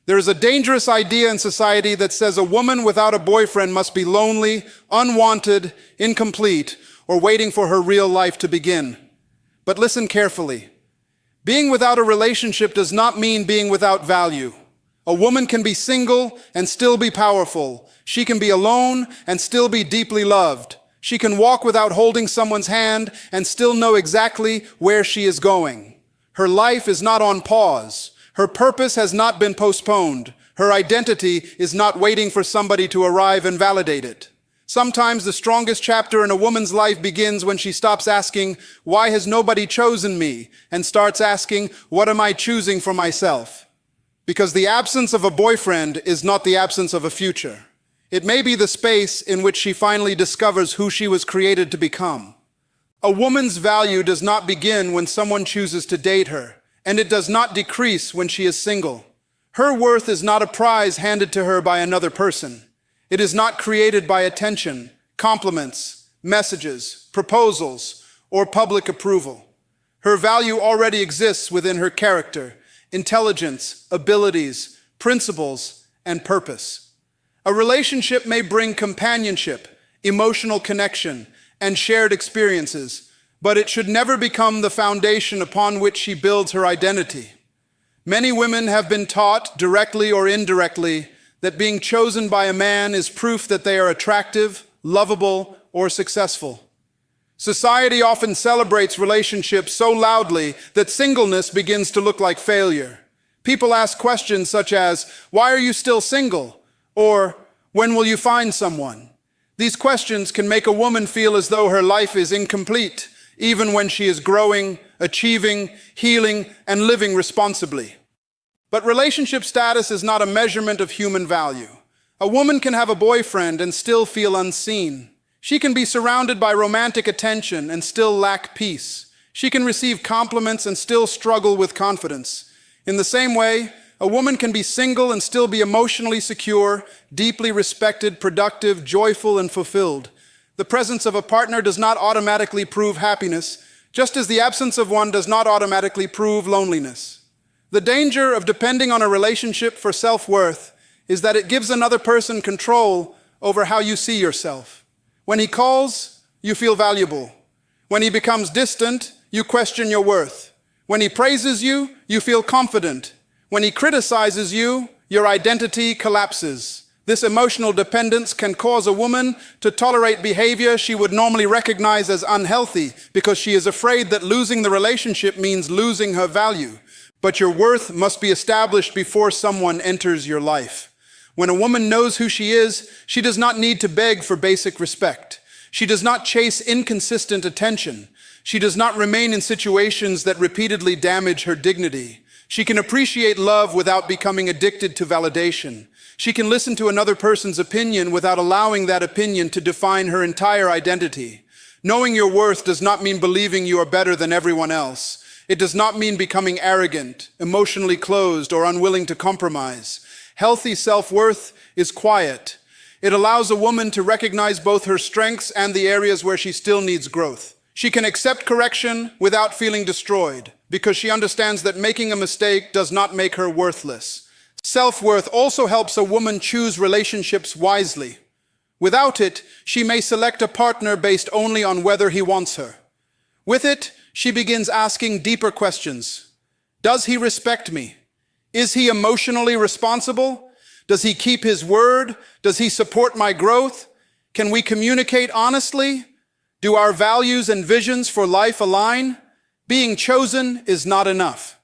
There is a dangerous idea in society that says a woman without a boyfriend must be lonely, unwanted, incomplete, or waiting for her real life to begin. But listen carefully. Being without a relationship does not mean being without value. A woman can be single and still be powerful. She can be alone and still be deeply loved. She can walk without holding someone's hand and still know exactly where she is going. Her life is not on pause. Her purpose has not been postponed. Her identity is not waiting for somebody to arrive and validate it. Sometimes the strongest chapter in a woman's life begins when she stops asking, "Why has nobody chosen me?" and starts asking, "What am I choosing for myself?" Because the absence of a boyfriend is not the absence of a future. It may be the space in which she finally discovers who she was created to become. A woman's value does not begin when someone chooses to date her, and it does not decrease when she is single. Her worth is not a prize handed to her by another person. It is not created by attention, compliments, messages, proposals, or public approval. Her value already exists within her character, intelligence, abilities, principles, and purpose. A relationship may bring companionship, emotional connection, and shared experiences, but it should never become the foundation upon which she builds her identity. Many women have been taught, directly or indirectly, that being chosen by a man is proof that they are attractive, lovable, or successful. Society often celebrates relationships so loudly that singleness begins to look like failure. People ask questions such as, "Why are you still single?" or "When will you find someone?" These questions can make a woman feel as though her life is incomplete, even when she is growing, achieving, healing, and living responsibly. But relationship status is not a measurement of human value. A woman can have a boyfriend and still feel unseen. She can be surrounded by romantic attention and still lack peace. She can receive compliments and still struggle with confidence. In the same way, a woman can be single and still be emotionally secure, deeply respected, productive, joyful, and fulfilled. The presence of a partner does not automatically prove happiness, just as the absence of one does not automatically prove loneliness. The danger of depending on a relationship for self-worth is that it gives another person control over how you see yourself. When he calls, you feel valuable. When he becomes distant, you question your worth. When he praises you, you feel confident. When he criticizes you, your identity collapses. This emotional dependence can cause a woman to tolerate behavior she would normally recognize as unhealthy because she is afraid that losing the relationship means losing her value. But your worth must be established before someone enters your life. When a woman knows who she is, she does not need to beg for basic respect. She does not chase inconsistent attention. She does not remain in situations that repeatedly damage her dignity. She can appreciate love without becoming addicted to validation. She can listen to another person's opinion without allowing that opinion to define her entire identity. Knowing your worth does not mean believing you are better than everyone else. It does not mean becoming arrogant, emotionally closed, or unwilling to compromise. Healthy self-worth is quiet. It allows a woman to recognize both her strengths and the areas where she still needs growth. She can accept correction without feeling destroyed, because she understands that making a mistake does not make her worthless. Self-worth also helps a woman choose relationships wisely. Without it, she may select a partner based only on whether he wants her. With it, she begins asking deeper questions. Does he respect me? Is he emotionally responsible? Does he keep his word? Does he support my growth? Can we communicate honestly? Do our values and visions for life align? Being chosen is not enough.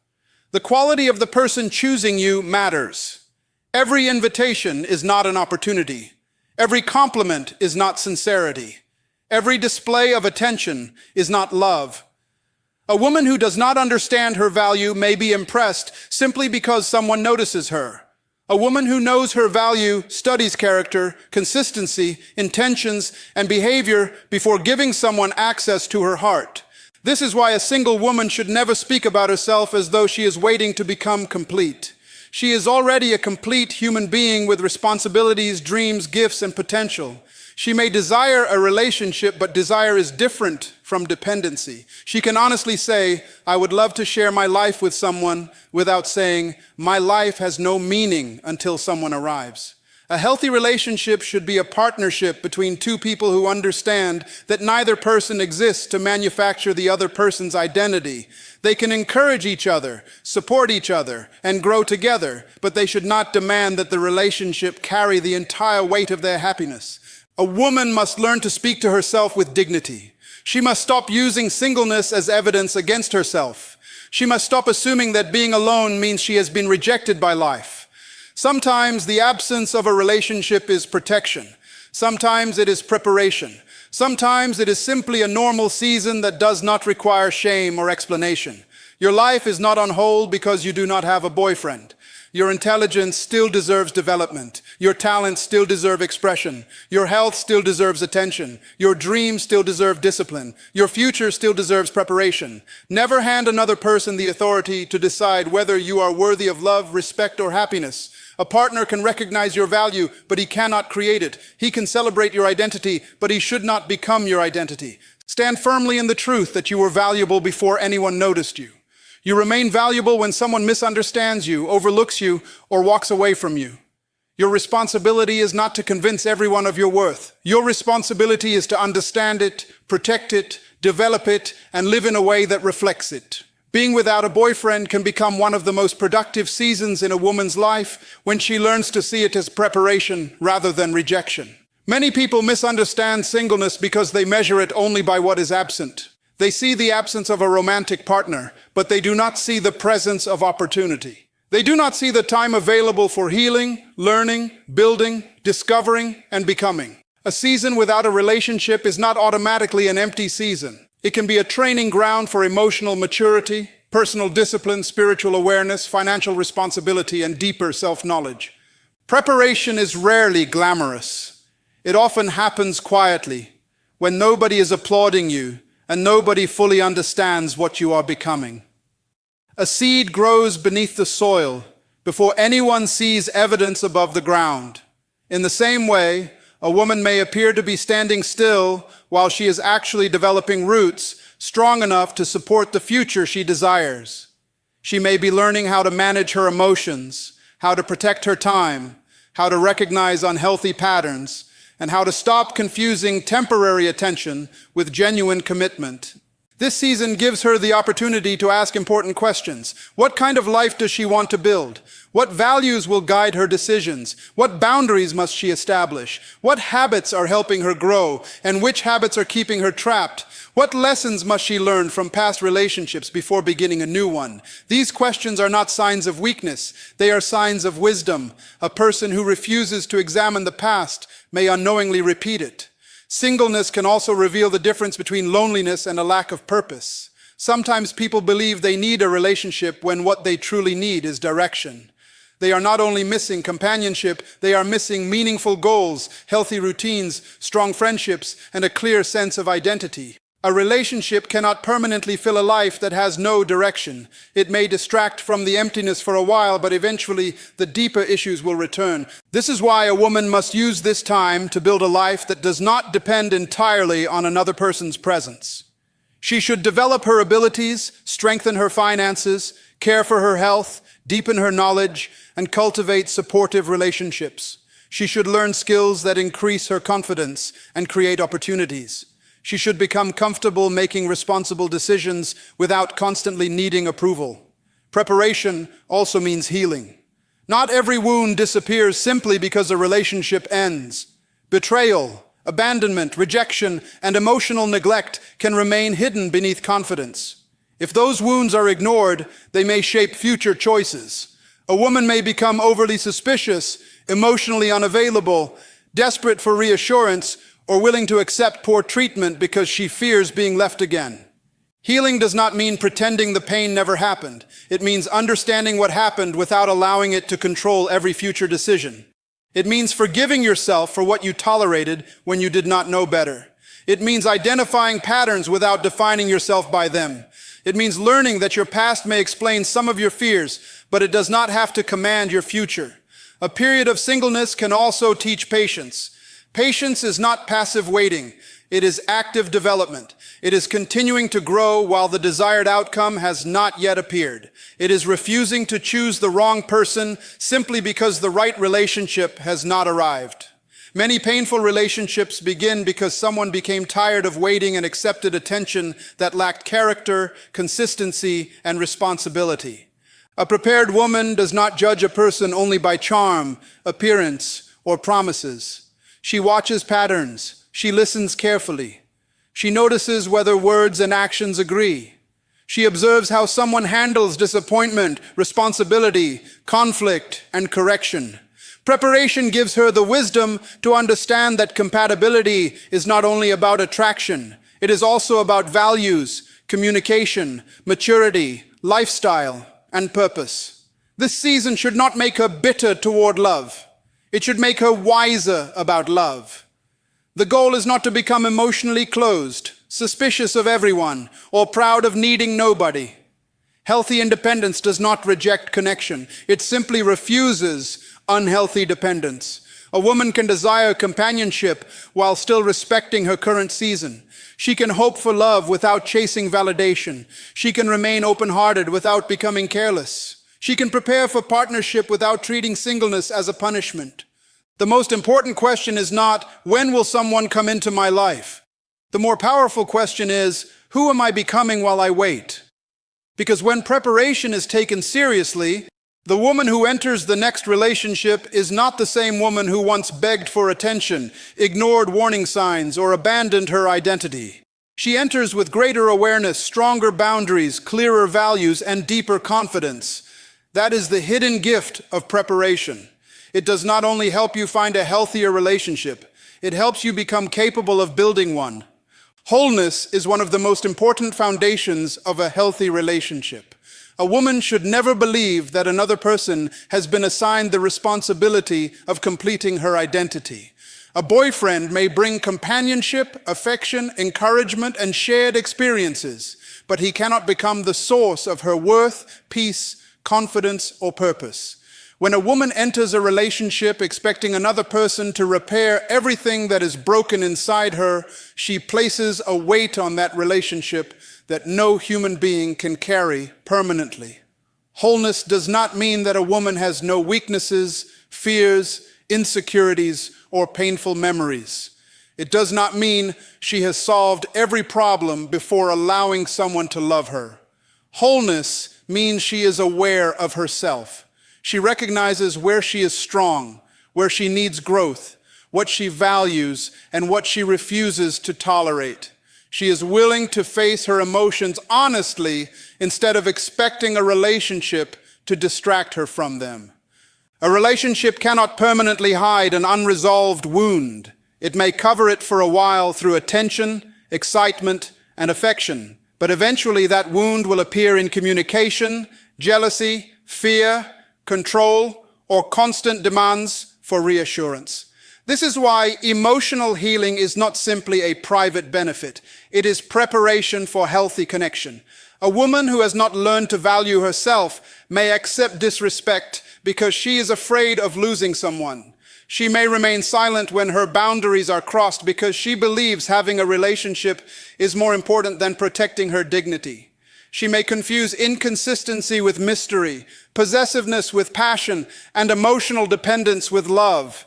The quality of the person choosing you matters. Every invitation is not an opportunity. Every compliment is not sincerity. Every display of attention is not love. A woman who does not understand her value may be impressed simply because someone notices her. A woman who knows her value studies character, consistency, intentions, and behavior before giving someone access to her heart. This is why a single woman should never speak about herself as though she is waiting to become complete. She is already a complete human being with responsibilities, dreams, gifts, and potential. She may desire a relationship, but desire is different from dependency. She can honestly say, I would love to share my life with someone, without saying, my life has no meaning until someone arrives. A healthy relationship should be a partnership between two people who understand that neither person exists to manufacture the other person's identity. They can encourage each other, support each other, and grow together, but they should not demand that the relationship carry the entire weight of their happiness. A woman must learn to speak to herself with dignity. She must stop using singleness as evidence against herself. She must stop assuming that being alone means she has been rejected by life. Sometimes the absence of a relationship is protection. Sometimes it is preparation. Sometimes it is simply a normal season that does not require shame or explanation. Your life is not on hold because you do not have a boyfriend. Your intelligence still deserves development. Your talents still deserve expression. Your health still deserves attention. Your dreams still deserve discipline. Your future still deserves preparation. Never hand another person the authority to decide whether you are worthy of love, respect, or happiness. A partner can recognize your value, but he cannot create it. He can celebrate your identity, but he should not become your identity. Stand firmly in the truth that you were valuable before anyone noticed you. You remain valuable when someone misunderstands you, overlooks you, or walks away from you. Your responsibility is not to convince everyone of your worth. Your responsibility is to understand it, protect it, develop it, and live in a way that reflects it. Being without a boyfriend can become one of the most productive seasons in a woman's life when she learns to see it as preparation rather than rejection. Many people misunderstand singleness because they measure it only by what is absent. They see the absence of a romantic partner, but they do not see the presence of opportunity. They do not see the time available for healing, learning, building, discovering, and becoming. A season without a relationship is not automatically an empty season. It can be a training ground for emotional maturity, personal discipline, spiritual awareness, financial responsibility, and deeper self-knowledge. Preparation is rarely glamorous. It often happens quietly, when nobody is applauding you and nobody fully understands what you are becoming. A seed grows beneath the soil before anyone sees evidence above the ground. In the same way, a woman may appear to be standing still while she is actually developing roots strong enough to support the future she desires. She may be learning how to manage her emotions, how to protect her time, how to recognize unhealthy patterns, and how to stop confusing temporary attention with genuine commitment. This season gives her the opportunity to ask important questions. What kind of life does she want to build? What values will guide her decisions? What boundaries must she establish? What habits are helping her grow, and which habits are keeping her trapped? What lessons must she learn from past relationships before beginning a new one? These questions are not signs of weakness. They are signs of wisdom. A person who refuses to examine the past may unknowingly repeat it. Singleness can also reveal the difference between loneliness and a lack of purpose. Sometimes people believe they need a relationship when what they truly need is direction. They are not only missing companionship, they are missing meaningful goals, healthy routines, strong friendships, and a clear sense of identity. A relationship cannot permanently fill a life that has no direction. It may distract from the emptiness for a while, but eventually the deeper issues will return. This is why a woman must use this time to build a life that does not depend entirely on another person's presence. She should develop her abilities, strengthen her finances, care for her health, deepen her knowledge, and cultivate supportive relationships. She should learn skills that increase her confidence and create opportunities. She should become comfortable making responsible decisions without constantly needing approval. Preparation also means healing. Not every wound disappears simply because a relationship ends. Betrayal, abandonment, rejection, and emotional neglect can remain hidden beneath confidence. If those wounds are ignored, they may shape future choices. A woman may become overly suspicious, emotionally unavailable, desperate for reassurance, or willing to accept poor treatment because she fears being left again. Healing does not mean pretending the pain never happened. It means understanding what happened without allowing it to control every future decision. It means forgiving yourself for what you tolerated when you did not know better. It means identifying patterns without defining yourself by them. It means learning that your past may explain some of your fears, but it does not have to command your future. A period of singleness can also teach patience. Patience is not passive waiting. It is active development. It is continuing to grow while the desired outcome has not yet appeared. It is refusing to choose the wrong person simply because the right relationship has not arrived. Many painful relationships begin because someone became tired of waiting and accepted attention that lacked character, consistency, and responsibility. A prepared woman does not judge a person only by charm, appearance, or promises. She watches patterns. She listens carefully. She notices whether words and actions agree. She observes how someone handles disappointment, responsibility, conflict, and correction. Preparation gives her the wisdom to understand that compatibility is not only about attraction, it is also about values, communication, maturity, lifestyle, and purpose. This season should not make her bitter toward love. It should make her wiser about love. The goal is not to become emotionally closed, suspicious of everyone, or proud of needing nobody. Healthy independence does not reject connection. It simply refuses unhealthy dependence. A woman can desire companionship while still respecting her current season. She can hope for love without chasing validation. She can remain open-hearted without becoming careless. She can prepare for partnership without treating singleness as a punishment. The most important question is not, when will someone come into my life? The more powerful question is, who am I becoming while I wait? Because when preparation is taken seriously, the woman who enters the next relationship is not the same woman who once begged for attention, ignored warning signs, or abandoned her identity. She enters with greater awareness, stronger boundaries, clearer values, and deeper confidence. That is the hidden gift of preparation. It does not only help you find a healthier relationship, it helps you become capable of building one. Wholeness is one of the most important foundations of a healthy relationship. A woman should never believe that another person has been assigned the responsibility of completing her identity. A boyfriend may bring companionship, affection, encouragement, and shared experiences, but he cannot become the source of her worth, peace, confidence, or purpose. When a woman enters a relationship expecting another person to repair everything that is broken inside her, she places a weight on that relationship that no human being can carry permanently. Wholeness does not mean that a woman has no weaknesses, fears, insecurities, or painful memories. It does not mean she has solved every problem before allowing someone to love her. Wholeness means she is aware of herself. She recognizes where she is strong, where she needs growth, what she values, and what she refuses to tolerate. She is willing to face her emotions honestly instead of expecting a relationship to distract her from them. A relationship cannot permanently hide an unresolved wound. It may cover it for a while through attention, excitement, and affection, but eventually that wound will appear in communication, jealousy, fear, control, or constant demands for reassurance. This is why emotional healing is not simply a private benefit. It is preparation for healthy connection. A woman who has not learned to value herself may accept disrespect because she is afraid of losing someone. She may remain silent when her boundaries are crossed because she believes having a relationship is more important than protecting her dignity. She may confuse inconsistency with mystery, possessiveness with passion, and emotional dependence with love.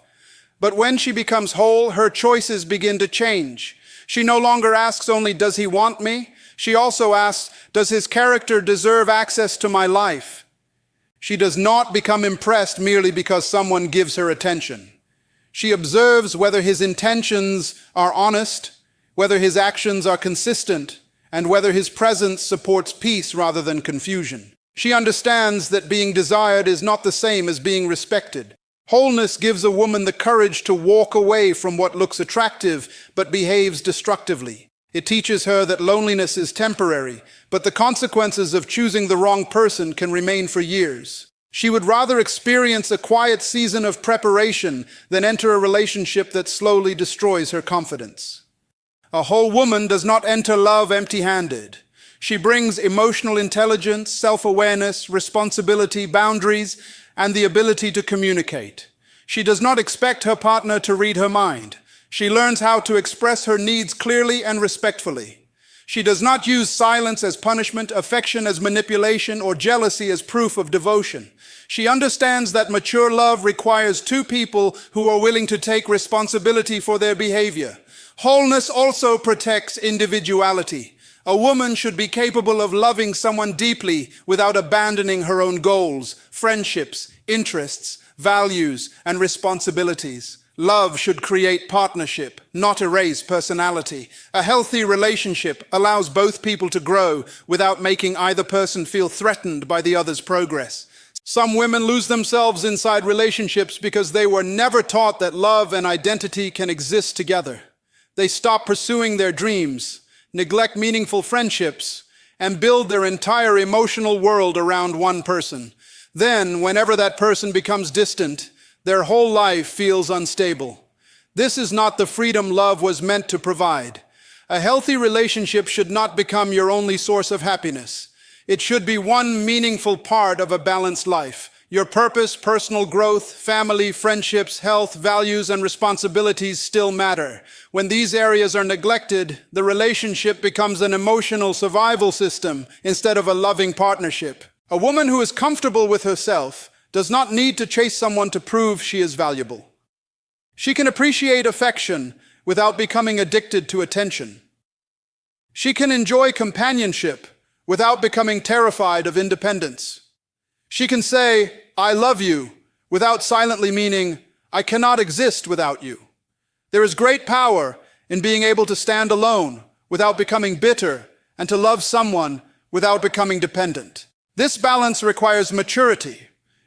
But when she becomes whole, her choices begin to change. She no longer asks only, does he want me? She also asks, does his character deserve access to my life? She does not become impressed merely because someone gives her attention. She observes whether his intentions are honest, whether his actions are consistent, and whether his presence supports peace rather than confusion. She understands that being desired is not the same as being respected. Wholeness gives a woman the courage to walk away from what looks attractive but behaves destructively. It teaches her that loneliness is temporary, but the consequences of choosing the wrong person can remain for years. She would rather experience a quiet season of preparation than enter a relationship that slowly destroys her confidence. A whole woman does not enter love empty-handed. She brings emotional intelligence, self-awareness, responsibility, boundaries, and the ability to communicate. She does not expect her partner to read her mind. She learns how to express her needs clearly and respectfully. She does not use silence as punishment, affection as manipulation, or jealousy as proof of devotion. She understands that mature love requires two people who are willing to take responsibility for their behavior. Wholeness also protects individuality. A woman should be capable of loving someone deeply without abandoning her own goals, friendships, interests, values, and responsibilities. Love should create partnership, not erase personality. A healthy relationship allows both people to grow without making either person feel threatened by the other's progress. Some women lose themselves inside relationships because they were never taught that love and identity can exist together. They stop pursuing their dreams, neglect meaningful friendships, and build their entire emotional world around one person. Then, whenever that person becomes distant, their whole life feels unstable. This is not the freedom love was meant to provide. A healthy relationship should not become your only source of happiness. It should be one meaningful part of a balanced life. Your purpose, personal growth, family, friendships, health, values, and responsibilities still matter. When these areas are neglected, the relationship becomes an emotional survival system instead of a loving partnership. A woman who is comfortable with herself does not need to chase someone to prove she is valuable. She can appreciate affection without becoming addicted to attention. She can enjoy companionship without becoming terrified of independence. She can say, "I love you," without silently meaning, "I cannot exist without you." There is great power in being able to stand alone without becoming bitter and to love someone without becoming dependent. This balance requires maturity.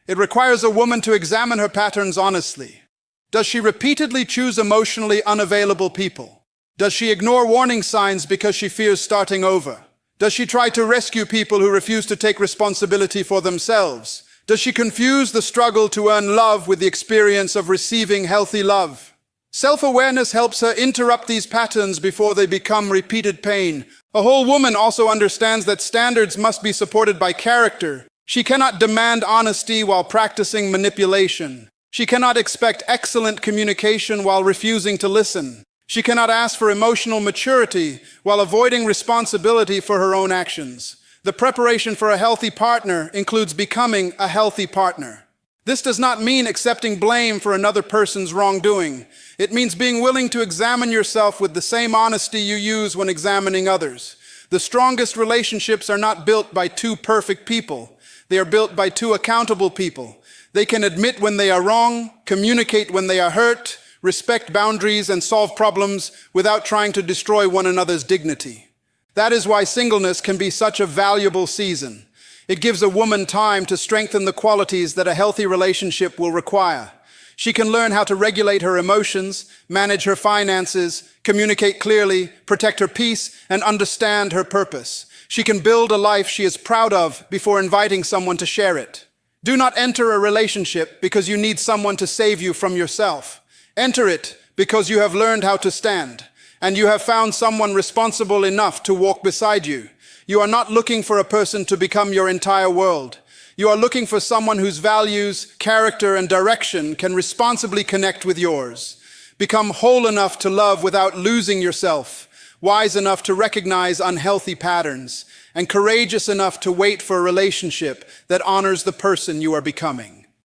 It requires a woman to examine her patterns honestly. Does she repeatedly choose emotionally unavailable people? Does she ignore warning signs because she fears starting over? Does she try to rescue people who refuse to take responsibility for themselves? Does she confuse the struggle to earn love with the experience of receiving healthy love? Self-awareness helps her interrupt these patterns before they become repeated pain. A whole woman also understands that standards must be supported by character. She cannot demand honesty while practicing manipulation. She cannot expect excellent communication while refusing to listen. She cannot ask for emotional maturity while avoiding responsibility for her own actions. The preparation for a healthy partner includes becoming a healthy partner. This does not mean accepting blame for another person's wrongdoing. It means being willing to examine yourself with the same honesty you use when examining others. The strongest relationships are not built by two perfect people. They are built by two accountable people. They can admit when they are wrong, communicate when they are hurt, respect boundaries, and solve problems without trying to destroy one another's dignity. That is why singleness can be such a valuable season. It gives a woman time to strengthen the qualities that a healthy relationship will require. She can learn how to regulate her emotions, manage her finances, communicate clearly, protect her peace, and understand her purpose. She can build a life she is proud of before inviting someone to share it. Do not enter a relationship because you need someone to save you from yourself. Enter it because you have learned how to stand, and you have found someone responsible enough to walk beside you. You are not looking for a person to become your entire world. You are looking for someone whose values, character, and direction can responsibly connect with yours. Become whole enough to love without losing yourself, wise enough to recognize unhealthy patterns, and courageous enough to wait for a relationship that honors the person you are becoming.